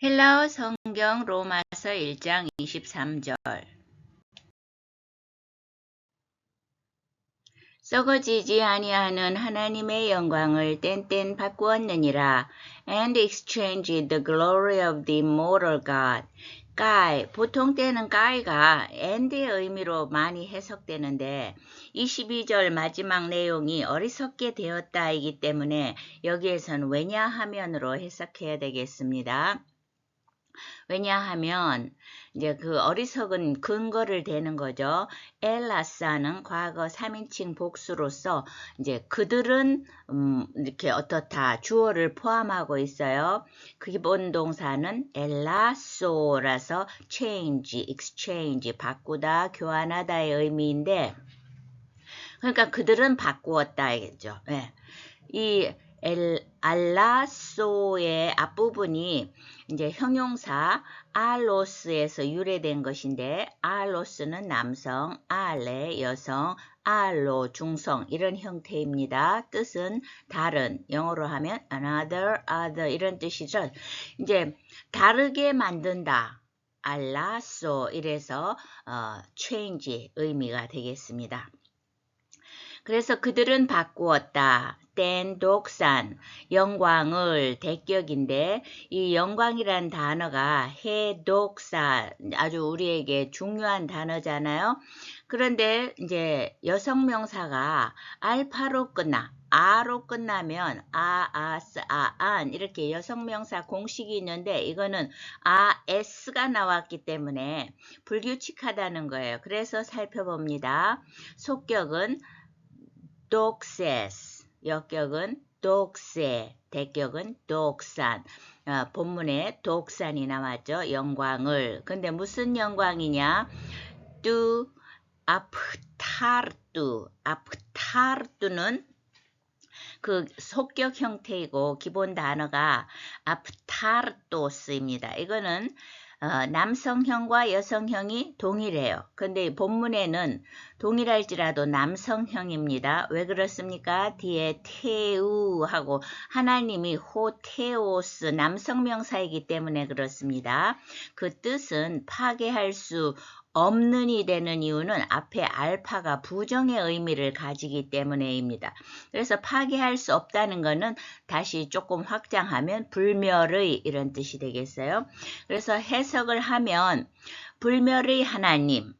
헬라어 성경 로마서 1장 23절. 썩어지지 아니하는 하나님의 영광을 땐땐 바꾸었느니라. And exchanged the glory of the immortal God. 보통 때는 guy가 and의 의미로 많이 해석되는데 22절 마지막 내용이 어리석게 되었다이기 때문에 여기에선 왜냐하면으로 해석해야 되겠습니다. 왜냐하면 이제 그 어리석은 근거를 대는 거죠. 엘라사는 과거 3인칭 복수로서 이제 그들은 이렇게 어떻다 주어를 포함하고 있어요. 그 기본 동사는 엘라소라서 change, exchange, 바꾸다, 교환하다의 의미인데 그러니까 그들은 바꾸었다겠죠. 네. 이 알라소의 앞부분이 이제 형용사 알로스에서 유래된 것인데 알로스는 남성, 알레 여성, 알로 중성 이런 형태입니다. 뜻은 다른, 영어로 하면 another, other 이런 뜻이죠. 이제 다르게 만든다. 알라소 이래서 change 의미가 되겠습니다. 그래서 그들은 바꾸었다. 땐 독산, 영광을 대격인데 이 영광이란 단어가 해독사 아주 우리에게 중요한 단어잖아요. 그런데 이제 여성명사가 알파로 끝나 아로 끝나면 안 이렇게 여성명사 공식이 있는데 이거는 s가 나왔기 때문에 불규칙하다는 거예요. 그래서 살펴봅니다. 속격은 독세스, 역격은 독세, 대격은 독산. 본문에 독산이 나왔죠. 영광을. 근데 무슨 영광이냐? 아프타르뚜는 그 속격 형태이고 기본 단어가 아프타르토스입니다. 이거는 남성형과 여성형이 동일해요. 근데 본문에는 동일할지라도 남성형입니다. 왜 그렇습니까? 뒤에 테우하고 하나님이 호테오스 남성명사이기 때문에 그렇습니다. 그 뜻은 파괴할 수 없는 이 되는 이유는 앞에 알파가 부정의 의미를 가지기 때문에입니다. 그래서 파괴할 수 없다는 것은 다시 조금 확장하면 불멸의 이런 뜻이 되겠어요. 그래서 해석을 하면 불멸의 하나님의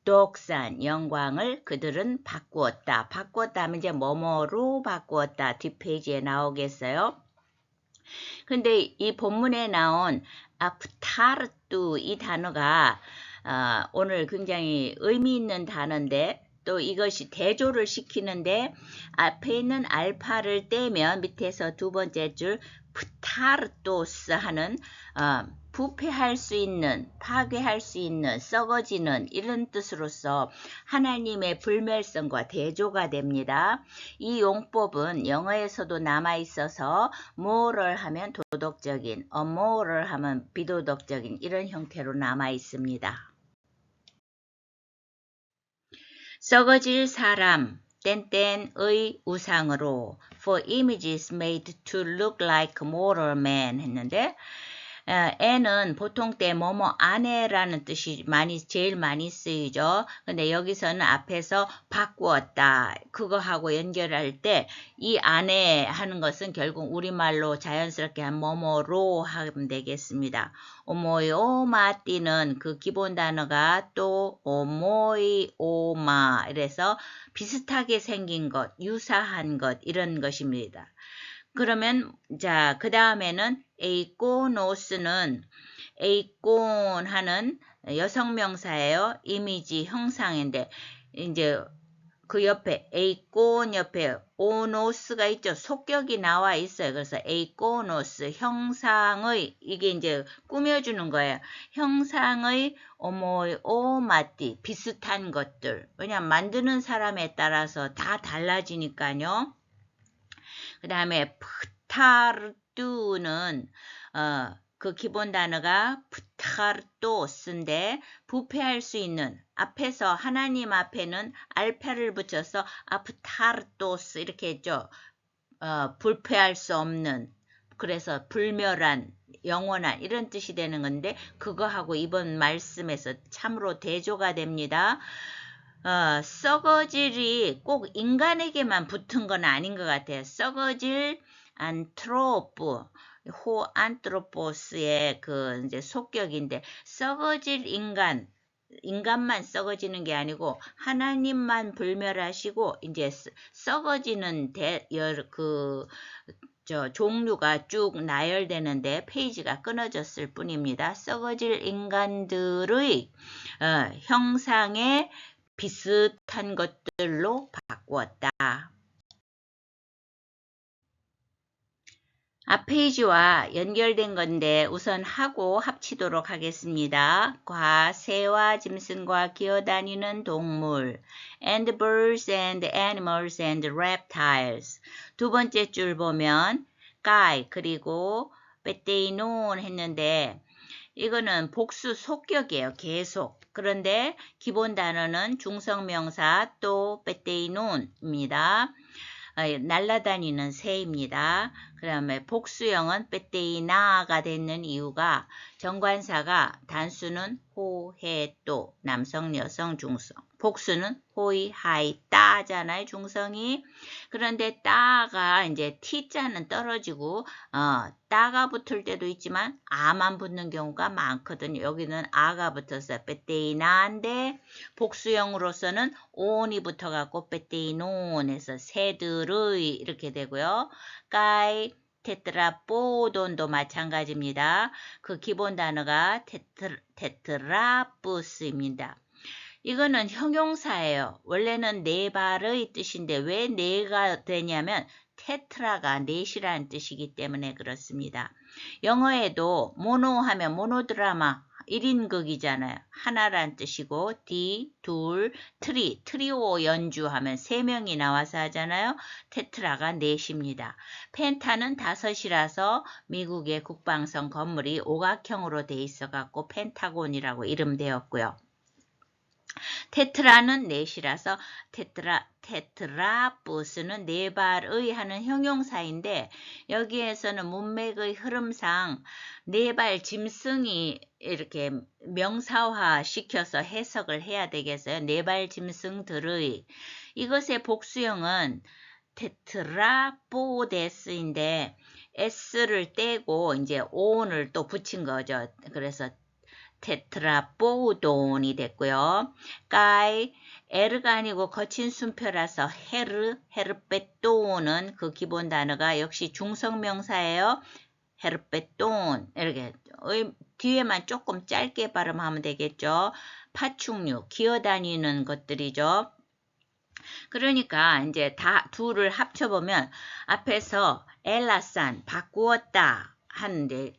독산 영광을 그들은 바꾸었다. 바꾸었다 하면 이제 뭐뭐로 바꾸었다. 뒷페이지에 나오겠어요. 근데 이 본문에 나온 아프타르뚜 이 단어가 오늘 굉장히 의미 있는 단어인데 또 이것이 대조를 시키는데 앞에 있는 알파를 떼면 밑에서 두 번째 줄 프타르토스 하는 부패할 수 있는, 파괴할 수 있는, 썩어지는 이런 뜻으로서 하나님의 불멸성과 대조가 됩니다. 이 용법은 영어에서도 남아있어서 moral 하면 도덕적인, immoral 하면 비도덕적인 이런 형태로 남아있습니다. 썩어질 사람, 땐땐의 우상으로 for images made to look like mortal man 했는데 애는 보통 때 뭐뭐 아내라는 뜻이 제일 많이 쓰이죠. 근데 여기서는 앞에서 바꾸었다. 그거하고 연결할 때 이 아내 하는 것은 결국 우리말로 자연스럽게 한 뭐뭐로 하면 되겠습니다. 오모이 오마띠는 그 기본 단어가 또 오모이 오마 이래서 비슷하게 생긴 것, 유사한 것 이런 것입니다. 그러면 자, 그 다음에는 에이코노스는 에이콘 하는 여성명사예요. 이미지 형상인데 이제 그 옆에 에이콘 옆에 오노스가 있죠. 속격이 나와 있어요. 그래서 에이코노스 형상의 이게 이제 꾸며주는 거예요. 형상의 오마띠 비슷한 것들. 왜냐면 만드는 사람에 따라서 다 달라지니까요. 그 다음에 프타르뚜는 그 기본 단어가 프타르토스인데 부패할 수 있는 앞에서 하나님 앞에는 알파를 붙여서 아프타르토스 이렇게 했죠. 불패할 수 없는 그래서 불멸한 영원한 이런 뜻이 되는 건데 그거하고 이번 말씀에서 참으로 대조가 됩니다. 썩어질이 꼭 인간에게만 붙은 건 아닌 것 같아요. 썩어질 안트로프, 호안트로포스의 그 이제 속격인데 썩어질 인간만 썩어지는 게 아니고 하나님만 불멸하시고 이제 썩어지는 종류가 쭉 나열되는데 페이지가 끊어졌을 뿐입니다. 썩어질 인간들의 형상에 비슷한 것들로 바꾸었다. 앞 페이지와 연결된 건데 우선 하고 합치도록 하겠습니다. 새와 짐승과 기어다니는 동물 and birds and animals and reptiles. 두 번째 줄 보면 sky 그리고 베테이논 했는데 이거는 복수 속격이에요. 계속. 그런데 기본 단어는 중성명사 또 베테이논입니다. 날아다니는 새입니다. 그 다음에 복수형은 베테이나가 되는 이유가 정관사가 단수는 호, 해, 또 남성, 여성, 중성 복수는 호이, 하이, 따잖아요. 중성이. 그런데 따가 이제 T자는 떨어지고 따가 붙을 때도 있지만 아만 붙는 경우가 많거든요. 여기는 아가 붙어서 베테이나인데 복수형으로서는 온이 붙어갖고 베테이논에서 새들의 이렇게 되고요. 까이 테트라포돈도 마찬가지입니다. 그 기본 단어가 테트라푸스입니다. 이거는 형용사예요. 원래는 네 발의 뜻인데 왜 네가 되냐면 테트라가 넷이라는 뜻이기 때문에 그렇습니다. 영어에도 모노 하면 모노드라마 1인극이잖아요. 하나란 뜻이고 둘, 트리오 연주하면 3명이 나와서 하잖아요. 테트라가 넷입니다. 펜타는 5이라서 미국의 국방성 건물이 오각형으로 돼 있어 갖고 펜타곤이라고 이름되었고요. 테트라는 넷이라서 테트라푸스는 네 발의 하는 형용사인데 여기에서는 문맥의 흐름상 네 발 짐승이 이렇게 명사화 시켜서 해석을 해야 되겠어요. 네 발 짐승들의 이것의 복수형은 테트라포데스인데 S를 떼고 이제 O를 또 붙인 거죠. 그래서 테트라포돈이 됐고요. 까이 에르가 아니고 거친 순표라서 헤르페톤은 그 기본 단어가 역시 중성명사예요. 헤르페톤 이렇게 뒤에만 조금 짧게 발음하면 되겠죠. 파충류 기어다니는 것들이죠. 그러니까 이제 둘을 합쳐보면 앞에서 엘라산 바꾸었다 하는데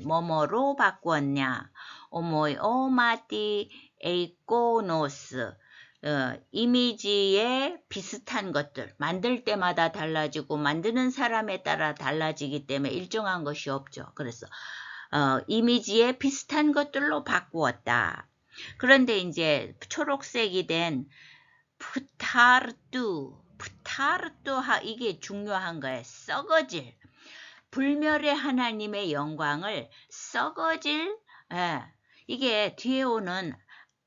뭐뭐로 바꾸었냐 오마티 에이코노스 이미지에 비슷한 것들 만들 때마다 달라지고 만드는 사람에 따라 달라지기 때문에 일정한 것이 없죠. 그래서 이미지에 비슷한 것들로 바꾸었다. 그런데 이제 초록색이 된 푸타르뚜 이게 중요한 거예요. 썩어질 불멸의 하나님의 영광을 썩어질 이게 뒤에 오는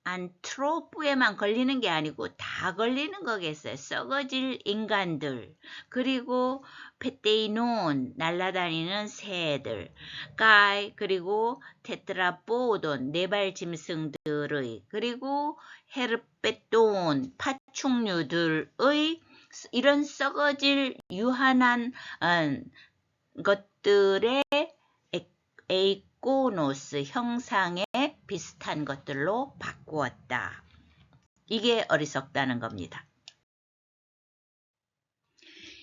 안트로프에만 걸리는 게 아니고 다 걸리는 거겠어요. 썩어질 인간들 그리고 페테이논 날아다니는 새들 까이 그리고 테트라포돈 네발 짐승들의 그리고 헤르페톤 파충류들의 이런 썩어질 유한한 것들의 에이코노스 형상에 비슷한 것들로 바꾸었다. 이게 어리석다는 겁니다.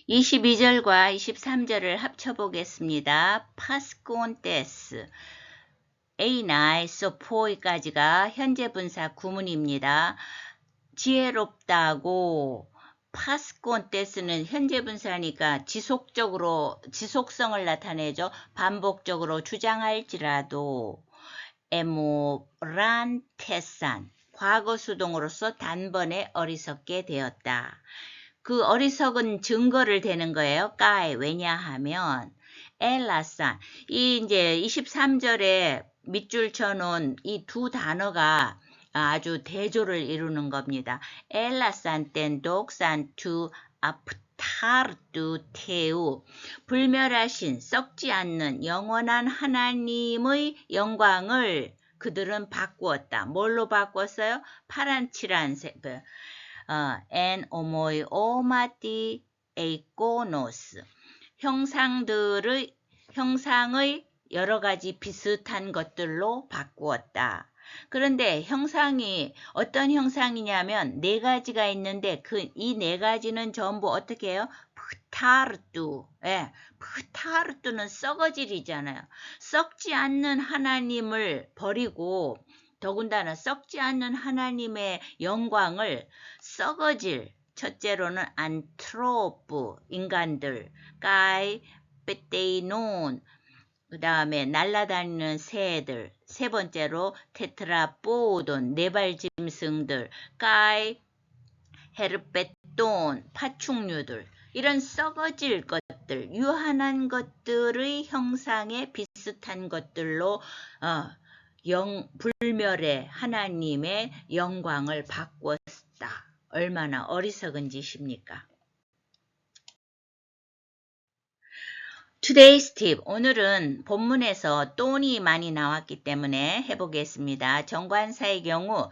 22절과 23절을 합쳐보겠습니다. 파스콘테스 에이나이 소포이까지가 현재 분사 구문입니다. 지혜롭다고 파스콘테스는 현재 분사니까 지속성을 나타내죠. 반복적으로 주장할지라도 에모란테산 과거 수동으로서 단번에 어리석게 되었다. 그 어리석은 증거를 대는 거예요. 까이. 왜냐하면 엘라산. 이 이제 23절에 밑줄 쳐놓은 이 두 단어가 아주 대조를 이루는 겁니다. 엘라산 땐 독산 투 아프타르투 테우. 불멸하신 썩지 않는 영원한 하나님의 영광을 그들은 바꾸었다. 뭘로 바꿨어요? 파란 칠한 en 오모이오마티 에이코노스. 형상의 여러 가지 비슷한 것들로 바꾸었다. 그런데 형상이 어떤 형상이냐면 네 가지가 있는데 이 네 가지는 전부 어떻게 해요? 프타르뚜. 예, 프타르뚜는 썩어질이잖아요. 썩지 않는 하나님을 버리고 더군다나 썩지 않는 하나님의 영광을 썩어질 첫째로는 안트로프 인간들, 까이, 빼테이논 그 다음에 날아다니는 새들, 세 번째로 테트라포돈, 네발 짐승들, 까이, 헤르페톤, 파충류들, 이런 썩어질 것들, 유한한 것들의 형상에 비슷한 것들로 불멸의 하나님의 영광을 바꿨다. 얼마나 어리석은 짓입니까? Today's tip. 오늘은 본문에서 돈이 많이 나왔기 때문에 해보겠습니다. 정관사의 경우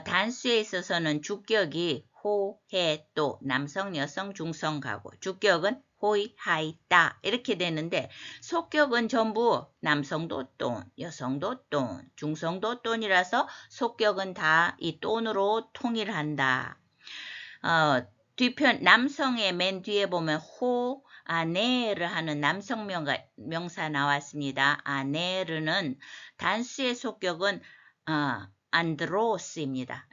단수에 있어서는 주격이 호, 해, 또 남성, 여성, 중성 가고 주격은 호이, 하이, 따 이렇게 되는데 속격은 전부 남성도 돈, 여성도 돈, 중성도 돈이라서 속격은 다 이 돈으로 통일한다. 뒤편 남성의 맨 뒤에 보면 호, 아네르 하는 남성 명사 나왔습니다. 아네르는 단수의 속격은 안드로스입니다.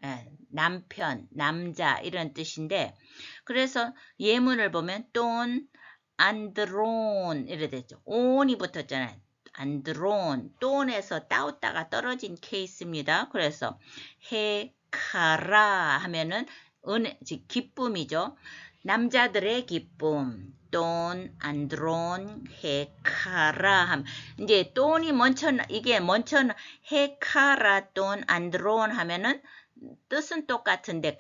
남편, 남자 이런 뜻인데 그래서 예문을 보면 돈, 안드론 이래 되죠. 온이 붙었잖아요. 안드론, 돈에서 따오다가 떨어진 케이스입니다. 그래서 헤카라 하면은 기쁨이죠. 남자들의 기쁨. 돈, 안드론, 헤카라. 이제 돈이 먼저, 헤카라, 돈, 안드론 하면은 뜻은 똑같은데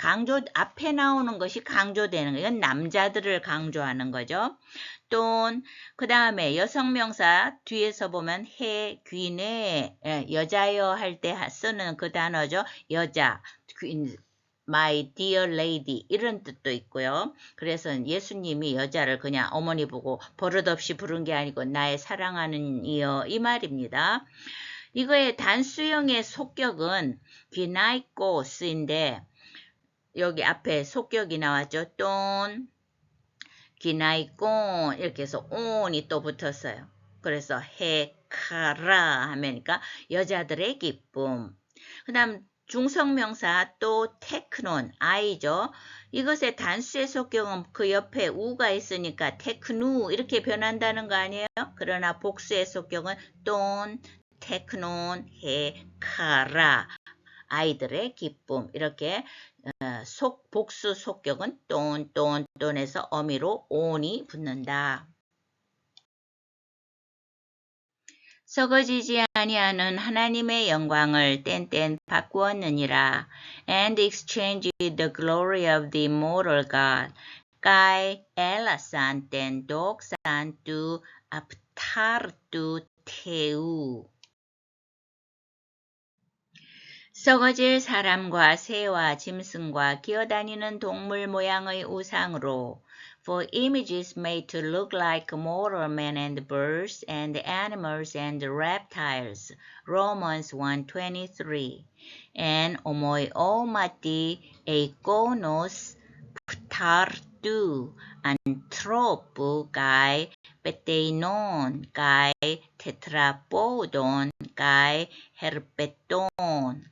앞에 나오는 것이 강조되는 거예요. 이건 남자들을 강조하는 거죠. 돈, 그 다음에 여성명사 뒤에서 보면 귀네, 여자여 할 때 쓰는 그 단어죠. 여자, My dear lady 이런 뜻도 있고요. 그래서 예수님이 여자를 그냥 어머니 보고 버릇없이 부른 게 아니고 나의 사랑하는 이여 이 말입니다. 이거의 단수형의 속격은 기나이코스인데 여기 앞에 속격이 나왔죠. 돈, 기나이콘 이렇게 해서 온이 또 붙었어요. 그래서 헤카라 하면니까 여자들의 기쁨. 그 다음 중성명사 또 테크논, 아이죠. 이것의 단수의 속격은 그 옆에 우가 있으니까 테크누 이렇게 변한다는 거 아니에요? 그러나 복수의 속격은 돈, 테크논, 헤카라, 아이들의 기쁨 이렇게 복수 속격은 똔에서 어미로 온이 붙는다. 썩어지지 아니하는 하나님의 영광을 땐 바꾸었느니라. And exchanged the glory of the immortal God. Kai elasan 땐 독산 두 aptartu teu. 썩어질 사람과 새와 짐승과 기어다니는 동물 모양의 우상으로 for images made to look like mortal men and birds and animals and reptiles. Romans 1:23. And ομοιόματη εικόνος πτάρτου ανθρώπου καί πετεϊνών καί τετραπόδων καί herpeton.